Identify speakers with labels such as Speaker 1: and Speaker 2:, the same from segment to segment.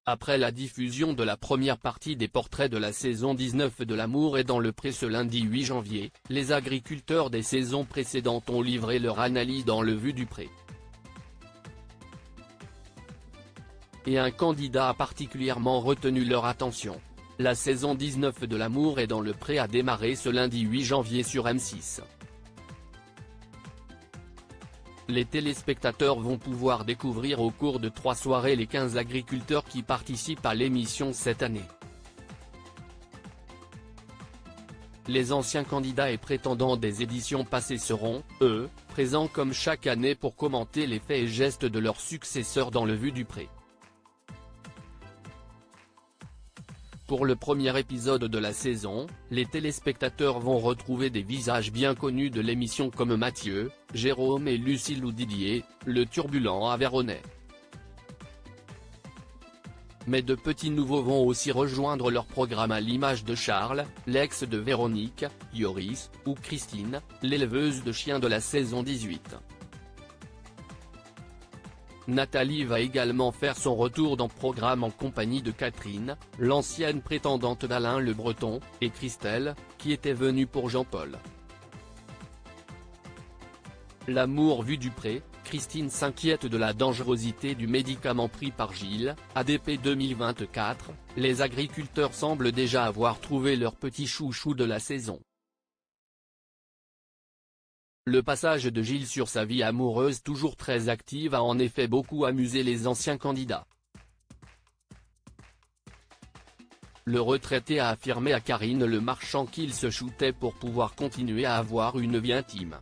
Speaker 1: Après la diffusion de la première partie des portraits de la saison 19 de L'amour est dans le pré ce lundi 8 janvier, les agriculteurs des saisons précédentes ont livré leur analyse dans le Vue du Pré. Et un candidat a particulièrement retenu leur attention. La saison 19 de L'amour est dans le pré a démarré ce lundi 8 janvier sur M6. Les téléspectateurs vont pouvoir découvrir au cours de 3 soirées les 15 agriculteurs qui participent à l'émission cette année. Les anciens candidats et prétendants des éditions passées seront, eux, présents comme chaque année pour commenter les faits et gestes de leurs successeurs dans le Vue du Pré. Pour le premier épisode de la saison, les téléspectateurs vont retrouver des visages bien connus de l'émission comme Mathieu, Jérôme et Lucille ou Didier, le turbulent Aveyronnais. Mais de petits nouveaux vont aussi rejoindre leur programme à l'image de Charles, l'ex de Véronique, Yoris, ou Christine, l'éleveuse de chiens de la saison 18. Nathalie va également faire son retour dans le programme en compagnie de Catherine, l'ancienne prétendante d'Alain Le Breton, et Christelle, qui était venue pour Jean-Paul. L'amour Vue du Pré, Christine s'inquiète de la dangerosité du médicament pris par Gilles, ADP 2024, les agriculteurs semblent déjà avoir trouvé leur petit chouchou de la saison. Le passage de Gilles sur sa vie amoureuse toujours très active a en effet beaucoup amusé les anciens candidats. Le retraité a affirmé à Karine Le Marchand qu'il se shootait pour pouvoir continuer à avoir une vie intime.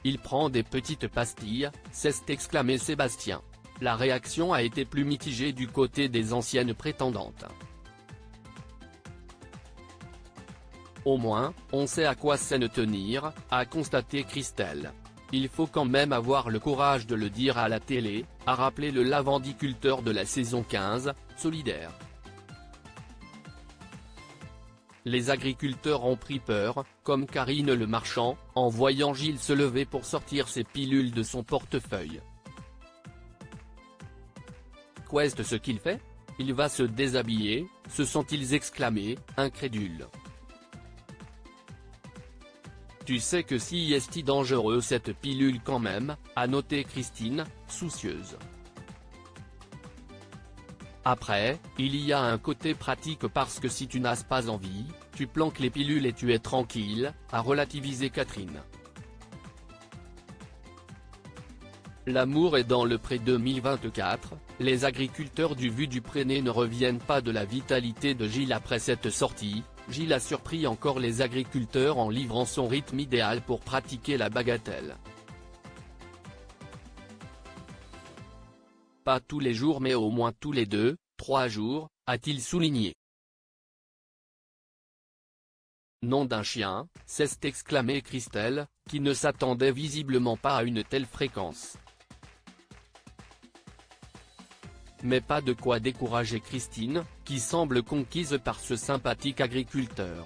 Speaker 1: Il prend des petites pastilles, s'est exclamé Sébastien. La réaction a été plus mitigée du côté des anciennes prétendantes. Au moins, on sait à quoi s'en tenir, a constaté Christelle. Il faut quand même avoir le courage de le dire à la télé, a rappelé le lavandiculteur de la saison 15, Solidaire. Les agriculteurs ont pris peur, comme Karine Le Marchand, en voyant Gilles se lever pour sortir ses pilules de son portefeuille. Qu'est-ce ce qu'il fait? Il va se déshabiller, se sont-ils exclamés, incrédules. Tu sais que si est dangereux cette pilule quand même, a noté Christine, soucieuse. Après, il y a un côté pratique parce que si tu n'as pas envie, tu planques les pilules et tu es tranquille, a relativisé Catherine. L'amour est dans le pré 2024, les agriculteurs du Vue du Pré ne reviennent pas de la vitalité de Gilles après cette sortie. Gilles a surpris encore les agriculteurs en livrant son rythme idéal pour pratiquer la bagatelle. Pas tous les jours mais au moins tous les 2, 3 jours, a-t-il souligné. Nom d'un chien, s'est exclamé Christelle, qui ne s'attendait visiblement pas à une telle fréquence. Mais pas de quoi décourager Christine, qui semble conquise par ce sympathique agriculteur.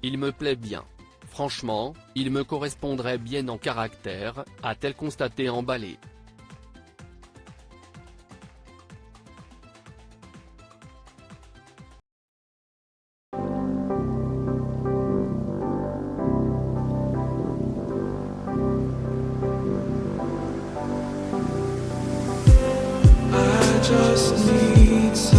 Speaker 1: Il me plaît bien. Franchement, il me correspondrait bien en caractère, a-t-elle constaté emballée.
Speaker 2: Just need